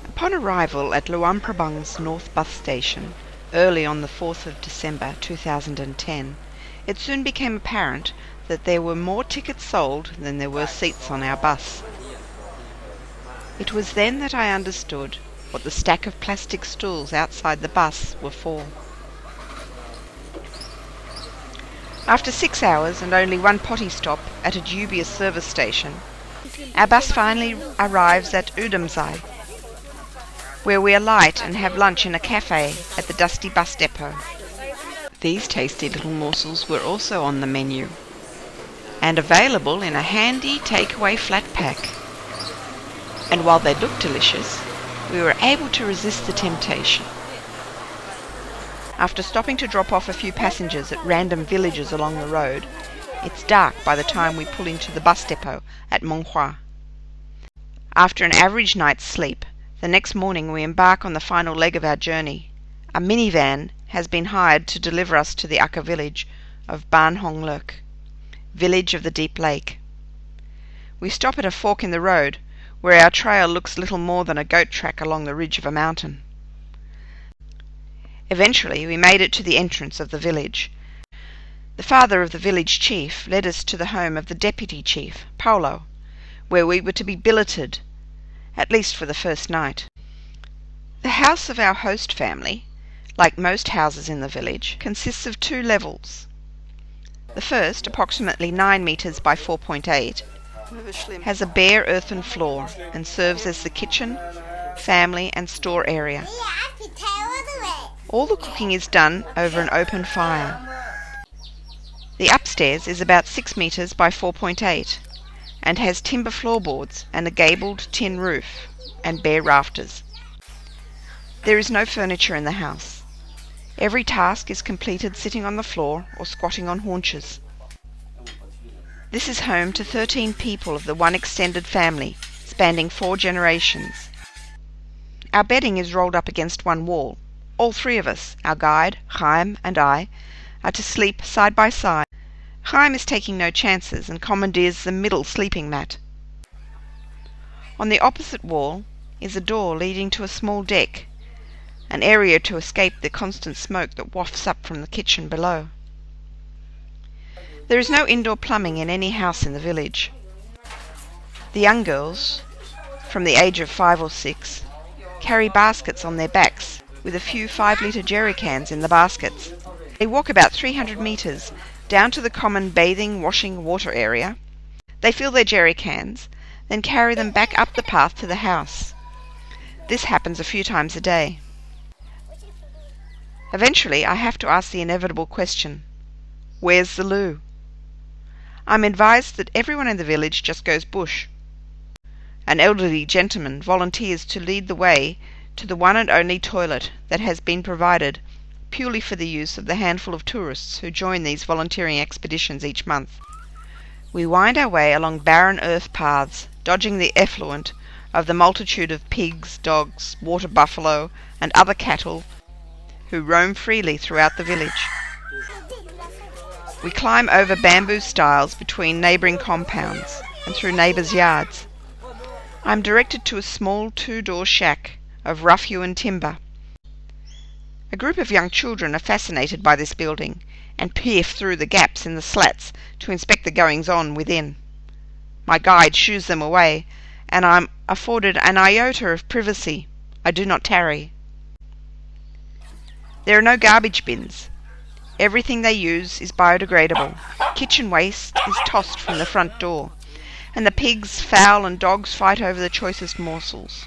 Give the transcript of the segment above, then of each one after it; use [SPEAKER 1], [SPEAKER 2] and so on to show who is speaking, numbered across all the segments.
[SPEAKER 1] Upon arrival at Luang Prabang's North Bus Station, early on the 4th of December 2010, it soon became apparent that there were more tickets sold than there were seats on our bus. It was then that I understood what the stack of plastic stools outside the bus were for. After 6 hours and only one potty stop at a dubious service station, our bus finally arrives at Udamzai, where we alight and have lunch in a cafe at the dusty bus depot. These tasty little morsels were also on the menu, and available in a handy takeaway flat pack. And while they looked delicious, we were able to resist the temptation. After stopping to drop off a few passengers at random villages along the road, it's dark by the time we pull into the bus depot at Monghua. After an average night's sleep, the next morning we embark on the final leg of our journey. A minivan has been hired to deliver us to the Akha village of Ban Hong Lek, village of the deep lake. We stop at a fork in the road, where our trail looks little more than a goat track along the ridge of a mountain. Eventually we made it to the entrance of the village. The father of the village chief led us to the home of the deputy chief, Paulo, where we were to be billeted, at least for the first night. The house of our host family, like most houses in the village, consists of 2 levels. The first, approximately 9 meters by 4.8, has a bare earthen floor and serves as the kitchen, family and store area. All the cooking is done over an open fire. The upstairs is about 6 meters by 4.8 and has timber floorboards and a gabled tin roof and bare rafters. There is no furniture in the house. Every task is completed sitting on the floor or squatting on haunches. This is home to 13 people of the one extended family, spanning 4 generations. Our bedding is rolled up against one wall. All 3 of us, our guide, Chaim, and I, are to sleep side by side. Chaim is taking no chances and commandeers the middle sleeping mat. On the opposite wall is a door leading to a small deck, an area to escape the constant smoke that wafts up from the kitchen below. There is no indoor plumbing in any house in the village. The young girls, from the age of 5 or 6, carry baskets on their backs with a few 5-litre jerry cans in the baskets. They walk about 300 metres down to the common bathing, washing, water area. They fill their jerry cans, then carry them back up the path to the house. This happens a few times a day. Eventually I have to ask the inevitable question: where's the loo? I'm advised that everyone in the village just goes bush. An elderly gentleman volunteers to lead the way to the one and only toilet that has been provided purely for the use of the handful of tourists who join these volunteering expeditions each month. We wind our way along barren earth paths, dodging the effluent of the multitude of pigs, dogs, water buffalo, and other cattle who roam freely throughout the village. We climb over bamboo stiles between neighbouring compounds and through neighbours' yards. I'm directed to a small 2-door shack of rough-hewn timber. A group of young children are fascinated by this building and peer through the gaps in the slats to inspect the goings-on within. My guide shoos them away, and I'm afforded an iota of privacy. I do not tarry. There are no garbage bins. Everything they use is biodegradable. Kitchen waste is tossed from the front door, and the pigs, fowl and dogs fight over the choicest morsels.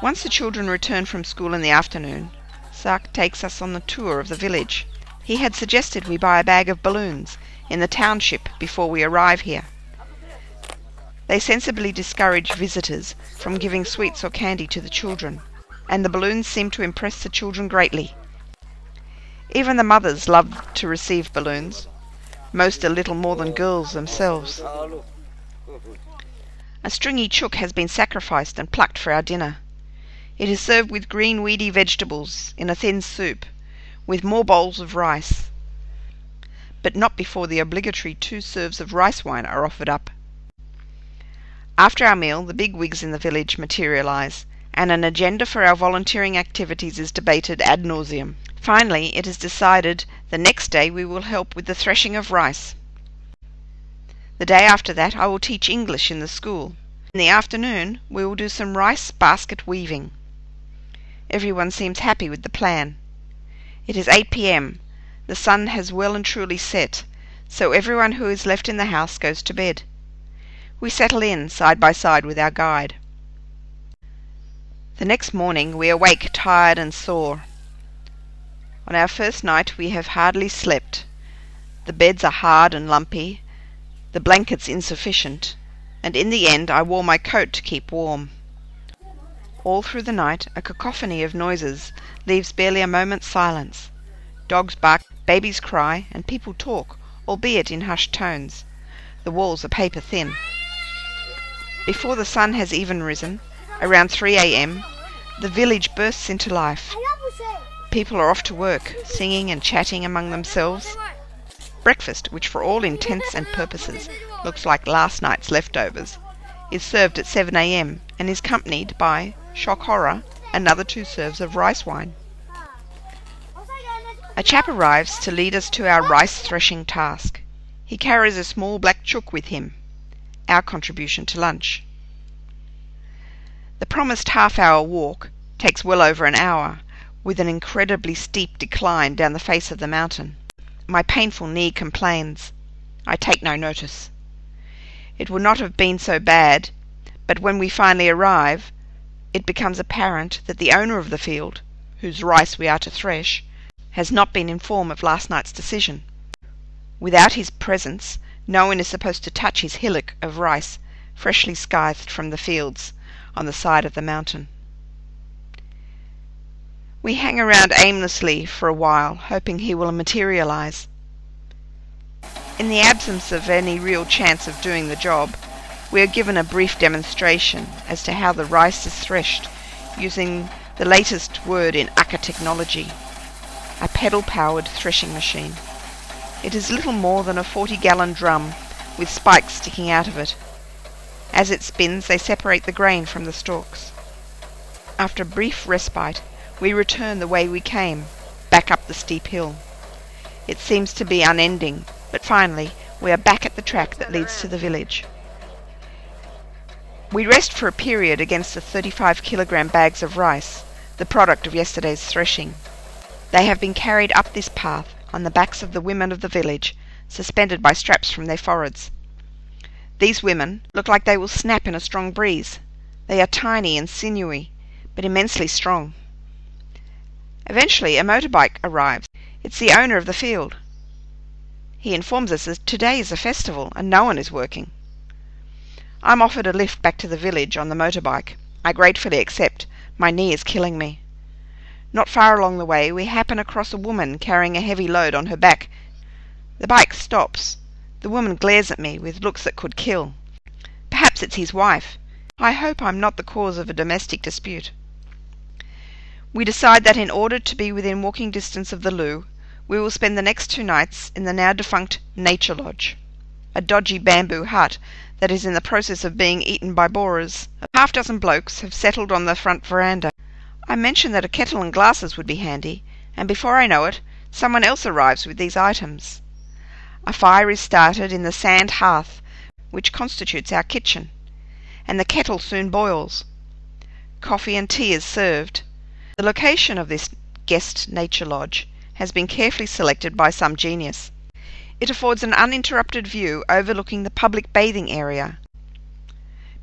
[SPEAKER 1] Once the children return from school in the afternoon, Sark takes us on the tour of the village. He had suggested we buy a bag of balloons in the township before we arrive here. They sensibly discourage visitors from giving sweets or candy to the children, and the balloons seem to impress the children greatly. Even the mothers love to receive balloons. Most are little more than girls themselves. A stringy chook has been sacrificed and plucked for our dinner. It is served with green weedy vegetables in a thin soup, with more bowls of rice, but not before the obligatory 2 serves of rice wine are offered up. After our meal, the big wigs in the village materialise, and an agenda for our volunteering activities is debated ad nauseum. Finally, it is decided the next day we will help with the threshing of rice. The day after that I will teach English in the school. In the afternoon we will do some rice basket weaving. Everyone seems happy with the plan. It is 8 p.m. The sun has well and truly set, so everyone who is left in the house goes to bed. We settle in side by side with our guide. The next morning we awake tired and sore. On our first night we have hardly slept. The beds are hard and lumpy, the blankets insufficient, and in the end I wore my coat to keep warm. All through the night a cacophony of noises leaves barely a moment's silence. Dogs bark, babies cry, and people talk, albeit in hushed tones. The walls are paper thin. Before the sun has even risen, around 3 a.m, the village bursts into life. People are off to work, singing and chatting among themselves. Breakfast, which for all intents and purposes looks like last night's leftovers, is served at 7 a.m. and is accompanied by, shock horror, another 2 serves of rice wine. A chap arrives to lead us to our rice threshing task. He carries a small black chook with him, our contribution to lunch. The promised half-hour walk takes well over an hour, with an incredibly steep decline down the face of the mountain. My painful knee complains. I take no notice. It would not have been so bad, but when we finally arrive, it becomes apparent that the owner of the field, whose rice we are to thresh, has not been informed of last night's decision. Without his presence, no one is supposed to touch his hillock of rice, freshly scythed from the fields on the side of the mountain. We hang around aimlessly for a while, hoping he will materialize. In the absence of any real chance of doing the job, we are given a brief demonstration as to how the rice is threshed using the latest word in Akha technology, a pedal-powered threshing machine. It is little more than a 40-gallon drum with spikes sticking out of it. As it spins, they separate the grain from the stalks. After a brief respite, we return the way we came, back up the steep hill. It seems to be unending, but finally we are back at the track that leads to the village. We rest for a period against the 35-kilogram bags of rice, the product of yesterday's threshing. They have been carried up this path on the backs of the women of the village, suspended by straps from their foreheads. These women look like they will snap in a strong breeze. They are tiny and sinewy, but immensely strong. Eventually a motorbike arrives. It's the owner of the field. He informs us that today is a festival and no one is working. I'm offered a lift back to the village on the motorbike. I gratefully accept. My knee is killing me. Not far along the way we happen across a woman carrying a heavy load on her back. The bike stops. The woman glares at me with looks that could kill. Perhaps it's his wife. I hope I'm not the cause of a domestic dispute. We decide that in order to be within walking distance of the loo, we will spend the next 2 nights in the now defunct Nature Lodge, a dodgy bamboo hut that is in the process of being eaten by borers. A half-dozen blokes have settled on the front veranda. I mention that a kettle and glasses would be handy, and before I know it, someone else arrives with these items. A fire is started in the sand hearth, which constitutes our kitchen, and the kettle soon boils. Coffee and tea is served. The location of this guest nature lodge has been carefully selected by some genius. It affords an uninterrupted view overlooking the public bathing area.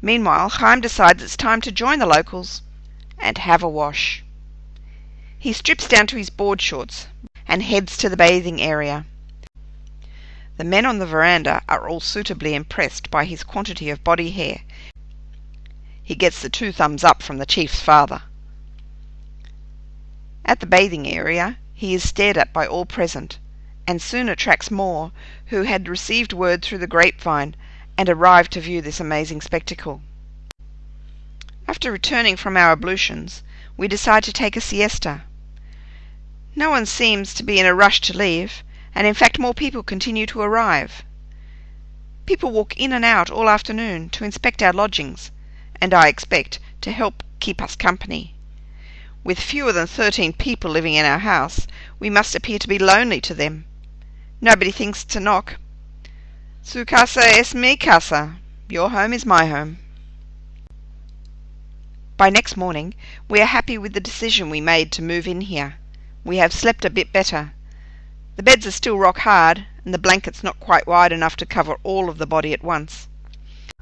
[SPEAKER 1] Meanwhile, Chaim decides it's time to join the locals and have a wash. He strips down to his board shorts and heads to the bathing area. The men on the veranda are all suitably impressed by his quantity of body hair. He gets the 2 thumbs up from the chief's father. At the bathing area, he is stared at by all present, and soon attracts more who had received word through the grapevine and arrived to view this amazing spectacle. After returning from our ablutions, we decide to take a siesta. No one seems to be in a rush to leave, and in fact more people continue to arrive. People walk in and out all afternoon to inspect our lodgings, and I expect to help keep us company. With fewer than 13 people living in our house, we must appear to be lonely to them. Nobody thinks to knock. Su casa es mi casa. Your home is my home. By next morning, we are happy with the decision we made to move in here. We have slept a bit better. The beds are still rock hard, and the blankets not quite wide enough to cover all of the body at once.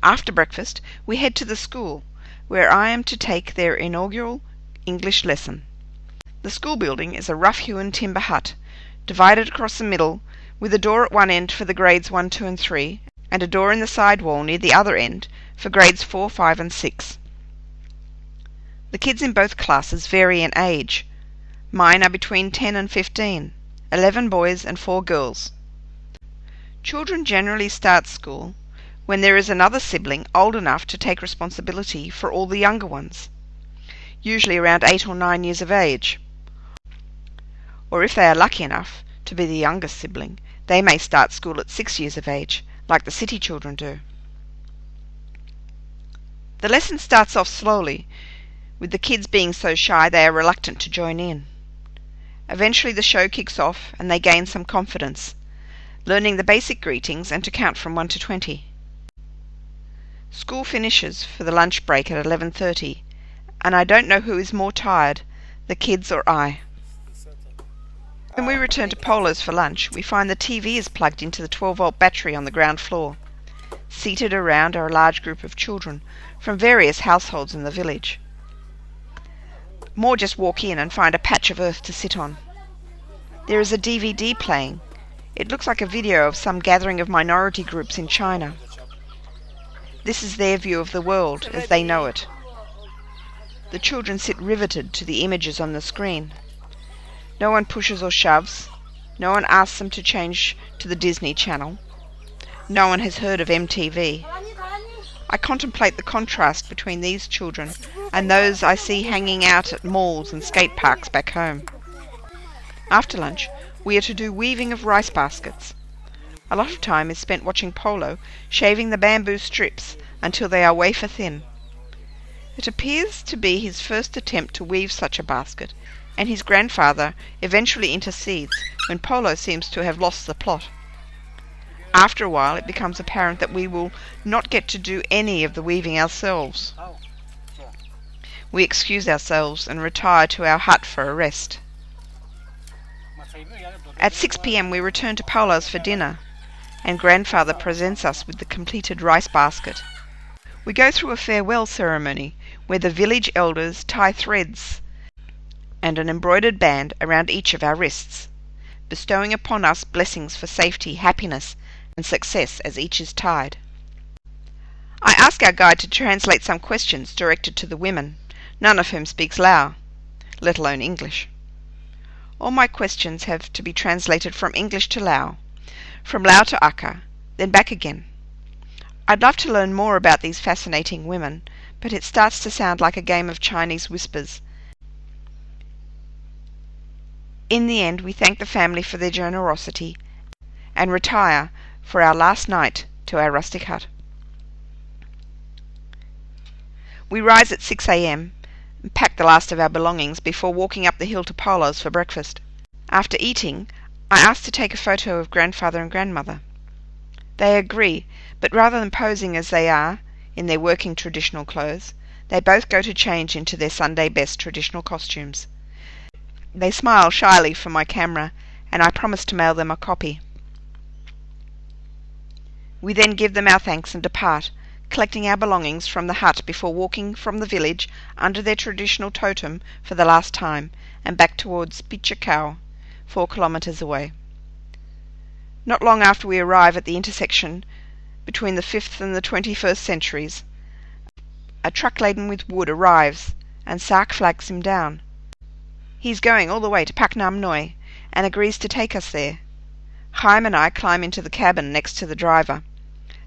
[SPEAKER 1] After breakfast, we head to the school, where I am to take their inaugural English lesson. The school building is a rough-hewn timber hut, divided across the middle, with a door at one end for the grades 1, 2 and 3, and a door in the side wall near the other end for grades 4, 5 and 6. The kids in both classes vary in age. Mine are between 10 and 15, 11 boys and 4 girls. Children generally start school when there is another sibling old enough to take responsibility for all the younger ones, usually around 8 or 9 years of age. Or if they are lucky enough to be the youngest sibling, they may start school at 6 years of age, like the city children do. The lesson starts off slowly, with the kids being so shy they are reluctant to join in. Eventually the show kicks off and they gain some confidence, learning the basic greetings and to count from 1 to 20. School finishes for the lunch break at 11:30, and I don't know who is more tired, the kids or I. When we return to Polo's for lunch, we find the TV is plugged into the 12-volt battery on the ground floor. Seated around are a large group of children from various households in the village. More just walk in and find a patch of earth to sit on. There is a DVD playing. It looks like a video of some gathering of minority groups in China. This is their view of the world as they know it. The children sit riveted to the images on the screen. No one pushes or shoves. No one asks them to change to the Disney Channel. No one has heard of MTV. I contemplate the contrast between these children and those I see hanging out at malls and skate parks back home. After lunch, we are to do weaving of rice baskets. A lot of time is spent watching Polo shaving the bamboo strips until they are wafer thin. It appears to be his first attempt to weave such a basket, and his grandfather eventually intercedes when Polo seems to have lost the plot. After a while it becomes apparent that we will not get to do any of the weaving ourselves. We excuse ourselves and retire to our hut for a rest. At 6 p.m. we return to Polo's for dinner, and grandfather presents us with the completed rice basket. We go through a farewell ceremony where the village elders tie threads and an embroidered band around each of our wrists, bestowing upon us blessings for safety, happiness and success as each is tied. I ask our guide to translate some questions directed to the women, none of whom speaks Lao, let alone English. All my questions have to be translated from English to Lao, from Lao to Akha, then back again. I'd love to learn more about these fascinating women, but it starts to sound like a game of Chinese whispers. In the end, we thank the family for their generosity and retire for our last night to our rustic hut. We rise at 6 a.m. and pack the last of our belongings before walking up the hill to Polo's for breakfast. After eating, I ask to take a photo of grandfather and grandmother. They agree, but rather than posing as they are, in their working traditional clothes, they both go to change into their Sunday best traditional costumes. They smile shyly for my camera, and I promise to mail them a copy. We then give them our thanks and depart, collecting our belongings from the hut before walking from the village under their traditional totem for the last time, and back towards Pichakau, 4 kilometres away. Not long after we arrive at the intersection between the 5th and the 21st centuries, a truck laden with wood arrives, and Sark flags him down. He's going all the way to Pak Nam Noi, and agrees to take us there. Chaim and I climb into the cabin next to the driver,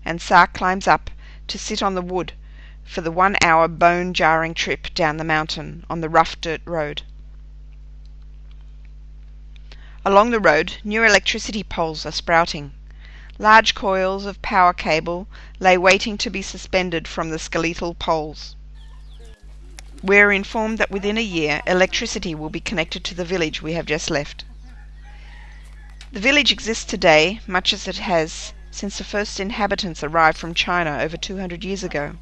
[SPEAKER 1] and Sark climbs up to sit on the wood for the 1-hour bone-jarring trip down the mountain on the rough dirt road. Along the road, new electricity poles are sprouting. Large coils of power cable lay waiting to be suspended from the skeletal poles. We are informed that within a year electricity will be connected to the village we have just left. The village exists today much as it has since the first inhabitants arrived from China over 200 years ago.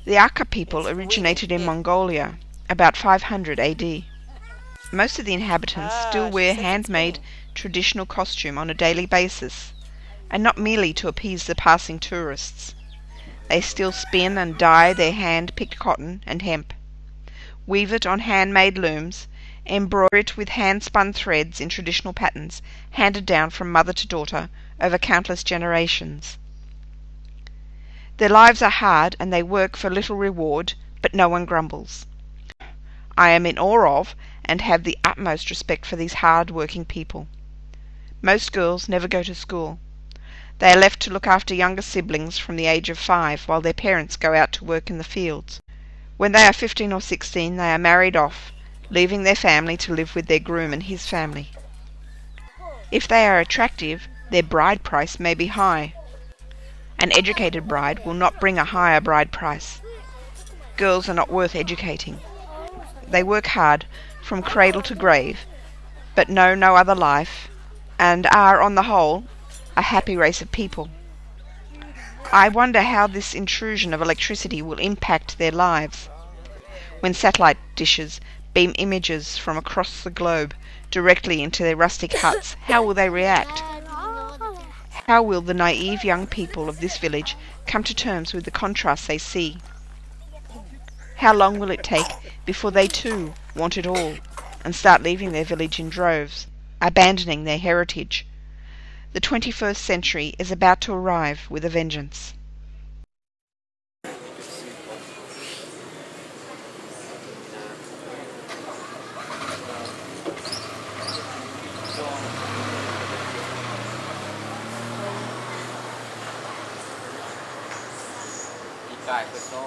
[SPEAKER 1] The Akha people originated in Mongolia about 500 AD. Most of the inhabitants still wear handmade traditional costume on a daily basis, and not merely to appease the passing tourists. They still spin and dye their hand-picked cotton and hemp, weave it on handmade looms, embroider it with hand-spun threads in traditional patterns handed down from mother to daughter over countless generations. Their lives are hard and they work for little reward, but no one grumbles. I am in awe of and have the utmost respect for these hard-working people. Most girls never go to school. They are left to look after younger siblings from the age of 5 while their parents go out to work in the fields. When they are 15 or 16 they are married off, leaving their family to live with their groom and his family. If they are attractive, their bride price may be high. An educated bride will not bring a higher bride price. Girls are not worth educating. They work hard from cradle to grave, but know no other life, and are, on the whole, a happy race of people. I wonder how this intrusion of electricity will impact their lives. When satellite dishes beam images from across the globe directly into their rustic huts, how will they react? How will the naive young people of this village come to terms with the contrasts they see? How long will it take before they too want it all and start leaving their village in droves, abandoning their heritage? The 21st century is about to arrive with a vengeance.
[SPEAKER 2] Cài questo